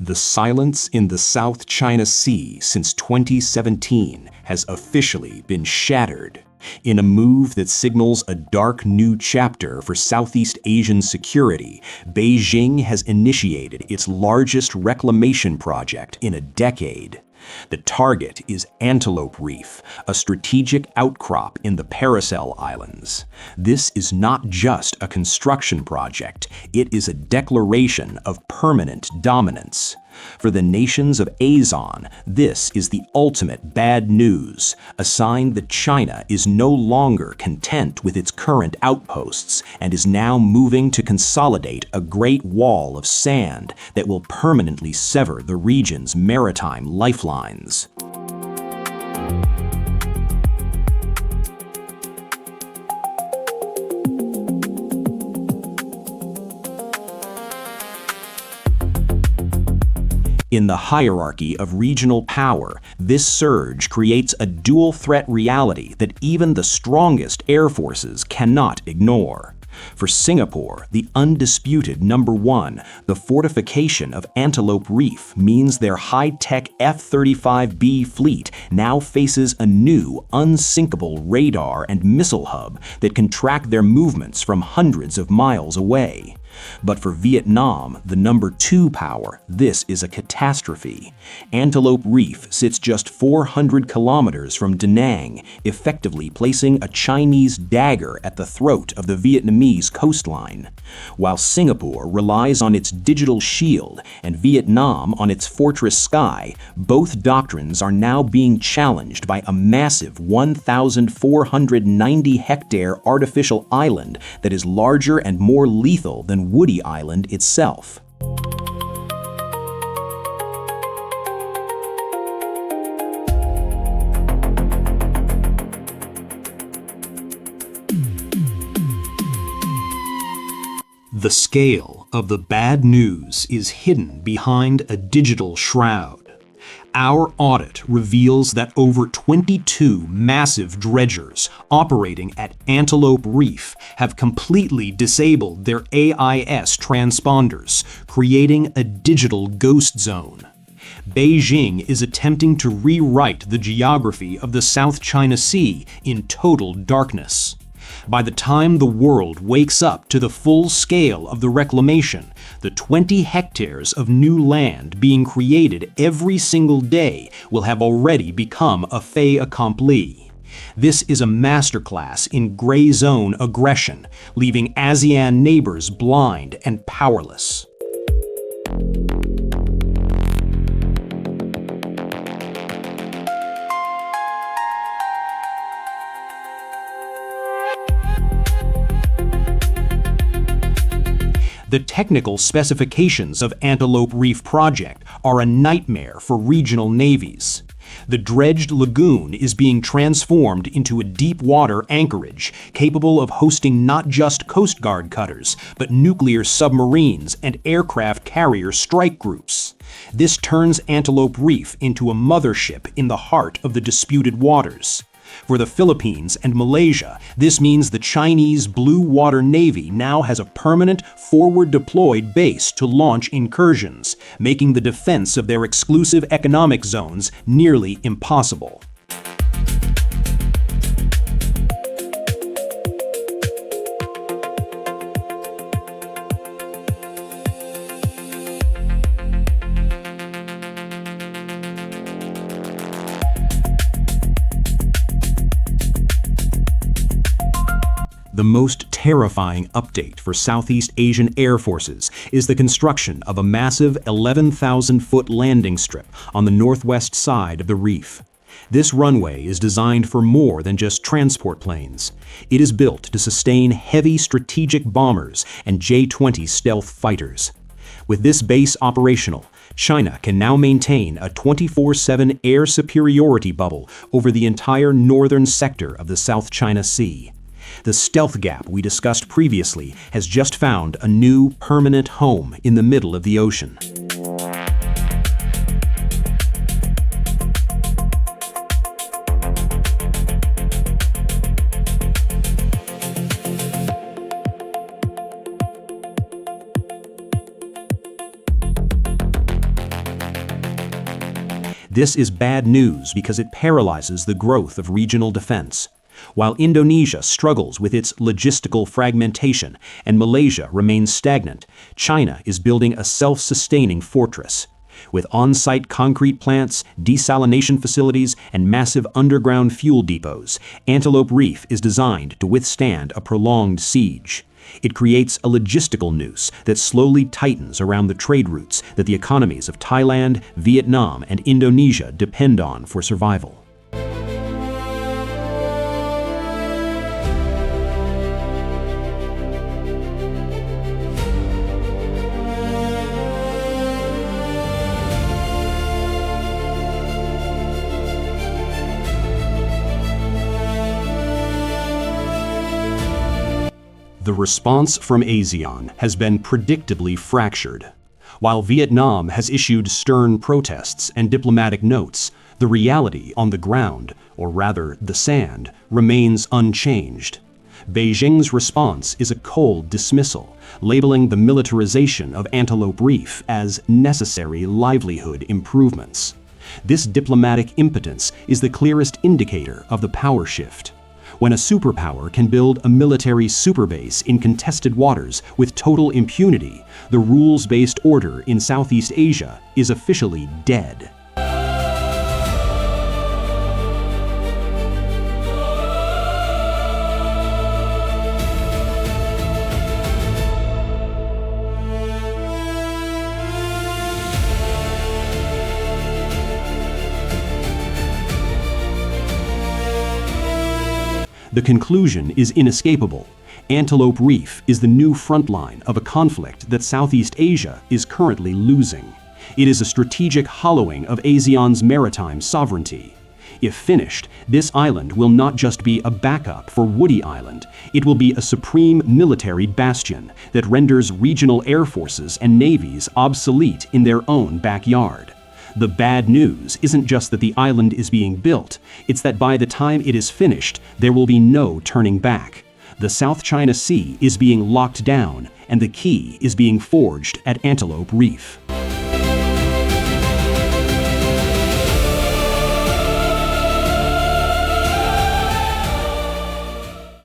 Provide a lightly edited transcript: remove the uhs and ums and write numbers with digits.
The silence in the South China Sea since 2017 has officially been shattered in a move that signals a dark new chapter for Southeast Asian security. Beijing has initiated its largest reclamation project in a decade. The target is Antelope Reef, a strategic outcrop in the Paracel Islands. This is not just a construction project, it is a declaration of permanent dominance. For the nations of ASEAN, this is the ultimate bad news, a sign that China is no longer content with its current outposts and is now moving to consolidate a great wall of sand that will permanently sever the region's maritime lifelines. In the hierarchy of regional power, this surge creates a dual-threat reality that even the strongest air forces cannot ignore. For Singapore, the undisputed #1, the fortification of Antelope Reef means their high-tech F-35B fleet now faces a new, unsinkable radar and missile hub that can track their movements from hundreds of miles away. But for Vietnam, the #2 power, this is a catastrophe. Antelope Reef sits just 400 kilometers from Da Nang, effectively placing a Chinese dagger at the throat of the Vietnamese coastline. While Singapore relies on its digital shield and Vietnam on its fortress sky, both doctrines are now being challenged by a massive 1,490-hectare artificial island that is larger and more lethal than Woody Island itself. The scale of the bad news is hidden behind a digital shroud. Our audit reveals that over 22 massive dredgers operating at Antelope Reef have completely disabled their AIS transponders, creating a digital ghost zone. Beijing is attempting to rewrite the geography of the South China Sea in total darkness. By the time the world wakes up to the full scale of the reclamation, the 20 hectares of new land being created every single day will have already become a fait accompli. This is a masterclass in gray zone aggression, leaving ASEAN neighbors blind and powerless. The technical specifications of Antelope Reef project are a nightmare for regional navies. The dredged lagoon is being transformed into a deep-water anchorage capable of hosting not just Coast Guard cutters, but nuclear submarines and aircraft carrier strike groups. This turns Antelope Reef into a mothership in the heart of the disputed waters. For the Philippines and Malaysia, this means the Chinese Blue Water Navy now has a permanent forward-deployed base to launch incursions, making the defense of their exclusive economic zones nearly impossible. The most terrifying update for Southeast Asian air forces is the construction of a massive 11,000-foot landing strip on the northwest side of the reef. This runway is designed for more than just transport planes. It is built to sustain heavy strategic bombers and J-20 stealth fighters. With this base operational, China can now maintain a 24/7 air superiority bubble over the entire northern sector of the South China Sea. The stealth gap we discussed previously has just found a new permanent home in the middle of the ocean. This is bad news because it paralyzes the growth of regional defense. While Indonesia struggles with its logistical fragmentation and Malaysia remains stagnant, China is building a self-sustaining fortress. With on-site concrete plants, desalination facilities, and massive underground fuel depots, Antelope Reef is designed to withstand a prolonged siege. It creates a logistical noose that slowly tightens around the trade routes that the economies of Thailand, Vietnam, and Indonesia depend on for survival. The response from ASEAN has been predictably fractured. While Vietnam has issued stern protests and diplomatic notes, the reality on the ground, or rather the sand, remains unchanged. Beijing's response is a cold dismissal, labeling the militarization of Antelope Reef as necessary livelihood improvements. This diplomatic impotence is the clearest indicator of the power shift. When a superpower can build a military superbase in contested waters with total impunity, the rules-based order in Southeast Asia is officially dead. The conclusion is inescapable. Antelope Reef is the new front line of a conflict that Southeast Asia is currently losing. It is a strategic hollowing of ASEAN's maritime sovereignty. If finished, this island will not just be a backup for Woody Island, it will be a supreme military bastion that renders regional air forces and navies obsolete in their own backyard. The bad news isn't just that the island is being built, it's that by the time it is finished, there will be no turning back. The South China Sea is being locked down, and the key is being forged at Antelope Reef.